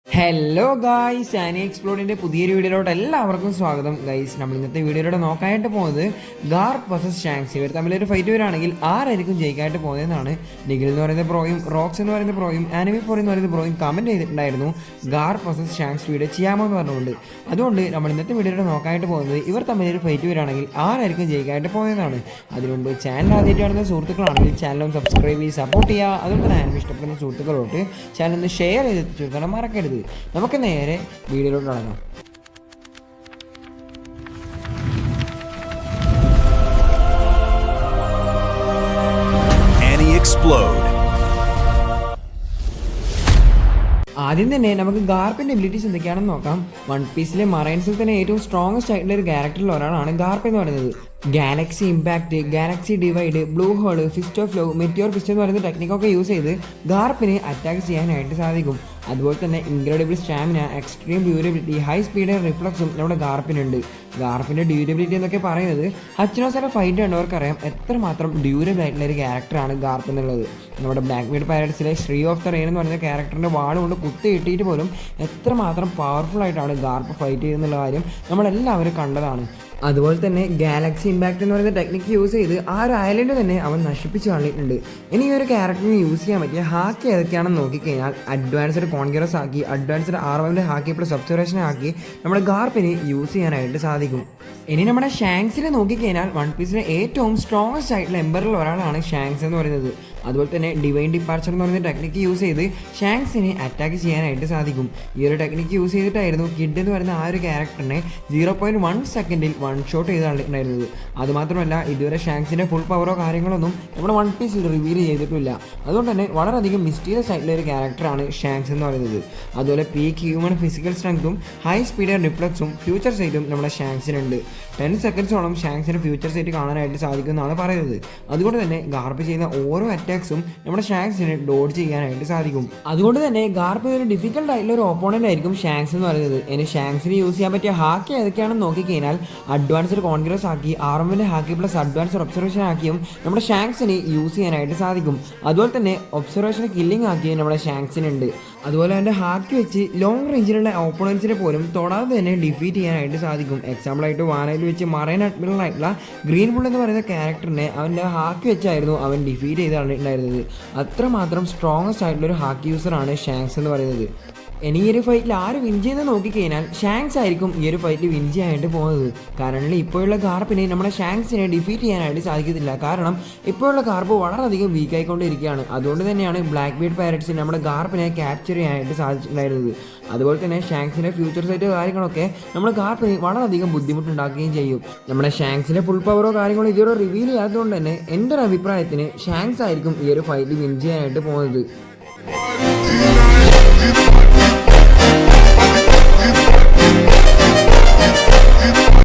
Hello guys, Annie എക്സ്പ്ലോറിൻ്റെ പുതിയൊരു വീഡിയോയിലോട്ട് എല്ലാവർക്കും സ്വാഗതം. ഗൈസ്, നമ്മൾ ഇന്നത്തെ വീഡിയോയിലൂടെ നോക്കാനായിട്ട് പോകുന്നത് ഗാർപ്പ് വേഴ്സസ് ഷാങ്ക്സ്. ഇവർ തമ്മിലൊരു ഫൈറ്റ് വരികയാണെങ്കിൽ ആരായിരിക്കും ജയിക്കാനായിട്ട് പോകുന്നതെന്നാണ് നിഖിൽ എന്ന് പറയുന്ന പ്രോയും റോക്സ് എന്ന് പറയുന്ന പ്രോയും ആനിമി ഫോർ എന്ന് പറയുന്ന പ്രോയും കമൻറ്റ് ചെയ്തിട്ടുണ്ടായിരുന്നു ഗാർപ്പ് വേഴ്സസ് ഷാങ്ക്സ് വീഡിയോ ചെയ്യാമോ എന്ന് പറഞ്ഞുകൊണ്ട്. അതുകൊണ്ട് നമ്മൾ ഇന്നത്തെ വീഡിയോയിലൂടെ നോക്കാനായിട്ട് പോകുന്നത് ഇവർ തമ്മിലൊരു ഫൈറ്റ് വരികയാണെങ്കിൽ ആരായിരിക്കും ജയിക്കാനായിട്ട് പോകുന്നതാണ്. അതിനുമുമ്പ് ചാനൽ ആദ്യമായിട്ട് കാണുന്ന സുഹൃത്തുക്കളാണെങ്കിൽ ചാനലും സബ്സ്ക്രൈബ് ചെയ്ത് സപ്പോർട്ട് ചെയ്യുക. അതുകൊണ്ട് തന്നെ ആനിമി ഇഷ്ടപ്പെടുന്ന സുഹൃത്തുക്കളോട്ട് ചാനൽ ഒന്ന് ഷെയർ ചെയ്ത് എത്തിച്ചു മറക്കരുത്. നമുക്ക് നേരെ വീഡിയോയിലോട്ട് തുടങ്ങാം. ആദ്യം തന്നെ നമുക്ക് ഗാർപ്പിൻ്റെ എബിലിറ്റീസ് എന്തൊക്കെയാണെന്ന് നോക്കാം. വൺ പീസിലെ മറൈൻസിൽ തന്നെ ഏറ്റവും സ്ട്രോങ്സ്റ്റ് ആയിട്ടുള്ള ഒരു ക്യാരക്ടറിൽ ഒരാളാണ് ഗാർപ്പ് എന്ന് പറയുന്നത്. Galaxy impact, galaxy divide, blue hole, fist of love, meteor fist എന്ന് പറയുന്ന ടെക്നിക്കൊക്കെ യൂസ് ചെയ്ത് ഗാർപ്പിനെ അറ്റാക്ക് ചെയ്യാനായിട്ട് സാധിക്കും. അതുപോലെ തന്നെ incredible stamina, extreme durability, high speed റിഫ്ലക്സും നമ്മുടെ ഗാർപ്പിനുണ്ട്. ഗാർപ്പിൻ്റെ ഡ്യൂറബിലിറ്റി എന്നൊക്കെ പറയുന്നത് ഹച്ചിനോസയുടെ ഫൈറ്റ് കണ്ടവർക്കറിയാം എത്രമാത്രം ഡ്യൂറബിൾ ആയിട്ടുള്ള ഒരു ക്യാരക്ടറാണ് ഗാർപ്പ് എന്നുള്ളത്. നമ്മുടെ ബ്ലാക്ക് ബീഡ് പൈററ്റ്സിലെ ശ്രീ ഓഫ് ദ റെയിൻ എന്ന് പറയുന്ന ക്യാരക്ടറിൻ്റെ വാൾ കൊണ്ട് കുത്തി കിട്ടിയിട്ട് പോലും എത്രമാത്രം പവർഫുൾ ആയിട്ടാണ് ഗാർപ്പ് ഫൈറ്റ് ചെയ്യുന്നുള്ള കാര്യം നമ്മളെല്ലാവരും കണ്ടതാണ്. അതുപോലെ തന്നെ ഗാലക്സി ഇമ്പാക്റ്റ് എന്ന് പറയുന്ന ടെക്നിക്ക് യൂസ് ചെയ്ത് ആ ഒരു ഐലൻഡ് തന്നെ അവൻ നശിപ്പിച്ച് കളഞ്ഞിട്ടുണ്ട്. ഇനി ഈ ഒരു ക്യാരക്ടറിന് യൂസ് ചെയ്യാൻ പറ്റിയ ഹാക്കി ഏതൊക്കെയാണെന്ന് നോക്കിക്കഴിഞ്ഞാൽ അഡ്വാൻസ്ഡ് കോൺഗ്രസ് ആക്കി, അഡ്വാൻസ്ഡ് ആർമമിൻ്റെ ഹാക്കി പ്ലസ് ഒബ്സർവേഷൻ ആക്കി നമ്മുടെ ഗാർപ്പിന് യൂസ് ചെയ്യാനായിട്ട് സാധിക്കും. ഇനി നമ്മുടെ ഷാങ്ക്സിനെ നോക്കിക്കഴിഞ്ഞാൽ വൺ പീസിലെ ഏറ്റവും സ്ട്രോങ്സ്റ്റ് ആയിട്ടുള്ള എംബറിൽ ഒരാളാണ് ഷാങ്ക്സ് എന്ന് പറയുന്നത്. അതുപോലെ തന്നെ ഡിവൈൻ ഡിപ്പാർച്ചർ എന്ന് പറയുന്ന ടെക്നിക്ക് യൂസ് ചെയ്ത് ഷാങ്ക്സിനെ അറ്റാക്ക് ചെയ്യാനായിട്ട് സാധിക്കും. ഈ ഒരു ടെക്നിക്ക് യൂസ് ചെയ്തിട്ടായിരുന്നു കിഡ് എന്ന് പറയുന്ന ആ ഒരു ക്യാരക്ടറിനെ 0.1 സെക്കൻഡിൽ വൺ ഷോട്ട് ചെയ്ത് കളഞ്ഞിട്ടുണ്ടായിരുന്നത്. അതുമാത്രമല്ല ഇതുവരെ ഷാങ്ക്സിൻ്റെ ഫുൾ പവറോ കാര്യങ്ങളൊന്നും നമ്മുടെ വൺ പീസിൽ റിവീൽ ചെയ്തിട്ടില്ല. അതുകൊണ്ട് തന്നെ വളരെയധികം മിസ്റ്റീരിയസ് ആയിട്ടുള്ള ഒരു ക്യാരക്ടറാണ് ഷാങ്ക്സ് എന്ന് പറയുന്നത്. അതുപോലെ പീക്ക് ഹ്യൂമൻ ഫിസിക്കൽ സ്ട്രെങ്ത്തും ഹൈ സ്പീഡ് റിഫ്ലക്സും ഫ്യൂച്ചർ സൈറ്റും നമ്മുടെ ഷാങ്ക്സിനുണ്ട്. 10 സെക്കൻഡ്സോളം ഷാങ്ക്സിന് ഫ്യൂച്ചർ സൈറ്റ് കാണാനായിട്ട് സാധിക്കുമെന്നാണ് പറയുന്നത്. അതുകൊണ്ട് തന്നെ ഗാർപ്പ് ചെയ്യുന്ന ഓരോ അറ്റാക്സും നമ്മുടെ ഷാങ്ക്സിന് ഡോഡ് ചെയ്യാനായിട്ട് സാധിക്കും. അതുകൊണ്ട് തന്നെ ഗാർപ്പ് ഒരു ഡിഫിക്കൽട്ട് ആയിട്ടുള്ള ഒരു ഓപ്പോണൻ്റ് ആയിരിക്കും ഷാങ്ക്സ് എന്ന് പറയുന്നത്. ഇനി ഷാങ്ക്സിന് യൂസ് ചെയ്യാൻ പറ്റിയ ഹാക്കി ഏതൊക്കെയാണെന്ന് നോക്കിക്കഴിഞ്ഞാൽ അഡ്വാൻസ്ഡ് കോൺഗ്രസ് ആക്കി, ആർമിൻ്റെ ഹാക്കി പ്ലസ് അഡ്വാൻസ്ഡ് ഒബ്സർവേഷൻ ആക്കിയും നമ്മുടെ ഷാങ്ക്സിന് യൂസ് ചെയ്യാനായിട്ട് സാധിക്കും. അതുപോലെ തന്നെ ഒബ്സർവേഷൻ കില്ലിംഗ് ആക്കിയും നമ്മുടെ ഷാങ്ക്സിനുണ്ട്. അതുപോലെ തന്നെ ഹാക്കി വെച്ച് ലോങ് റേഞ്ചിലുള്ള ഓപ്പോണൻസിനെ പോലും തൊടാതെ തന്നെ ഡിഫീറ്റ് ചെയ്യാനായിട്ട് സാധിക്കും. എക്സാമ്പിളായിട്ട് വാനയിൽ വെച്ച് മറൈൻ അഡ്മിറൽ ആയിട്ടുള്ള ഗ്രീൻ ബുൾ എന്ന് പറയുന്ന ക്യാരക്ടറിനെ അവൻ്റെ ഹാക്കി വെച്ചായിരുന്നു അവൻ ഡിഫീറ്റ് ചെയ്ത് കളഞ്ഞിട്ടുണ്ടായിരുന്നത്. അത്രമാത്രം സ്ട്രോങ്ങസ്റ്റ് ആയിട്ടുള്ള ഒരു ഹാക്കി യൂസറാണ് ഷാങ്ക്സ് എന്ന് പറയുന്നത്. ഇനി ഈ ഒരു ഫൈറ്റിൽ ആര് വിൻ ചെയ്യുന്നത് നോക്കിക്കഴിഞ്ഞാൽ ഷാങ്ക്സ് ആയിരിക്കും ഈ ഒരു ഫൈറ്റിൽ വിൻ ചെയ്യാനായിട്ട് പോകുന്നത്. കാരണം ഇപ്പോഴുള്ള ഗാർപ്പിനെ നമ്മുടെ ഷാങ്ക്സിനെ ഡിഫീറ്റ് ചെയ്യാനായിട്ട് സാധിക്കത്തില്ല. കാരണം ഇപ്പോഴുള്ള ഗാർപ്പ് വളരെയധികം വീക്കായിക്കൊണ്ടിരിക്കുകയാണ്. അതുകൊണ്ട് തന്നെയാണ് ബ്ലാക്ക് ബീഡ് പൈററ്റ്സിന് നമ്മുടെ ഗാർപ്പിനെ ക്യാപ്ചർ ചെയ്യാനായിട്ട് സാധിച്ചിട്ടുണ്ടായിരുന്നത്. അതുപോലെ തന്നെ ഷാങ്ക്സിൻ്റെ ഫ്യൂച്ചർ സൈറ്റ് കാര്യങ്ങളൊക്കെ നമ്മുടെ ഗാർപ്പിന് വളരെയധികം ബുദ്ധിമുട്ടുണ്ടാക്കുകയും ചെയ്യും. നമ്മുടെ ഷാങ്ക്സിൻ്റെ ഫുൾ പവറോ കാര്യങ്ങളോ ഇതുവരെ റിവീൽ ചെയ്യാത്തതുകൊണ്ട് തന്നെ എൻ്റെ ഒരു അഭിപ്രായത്തിന് ഷാങ്ക്സ് ആയിരിക്കും ഈ ഒരു ഫൈറ്റിൽ വിൻ ചെയ്യാനായിട്ട് പോകുന്നത്.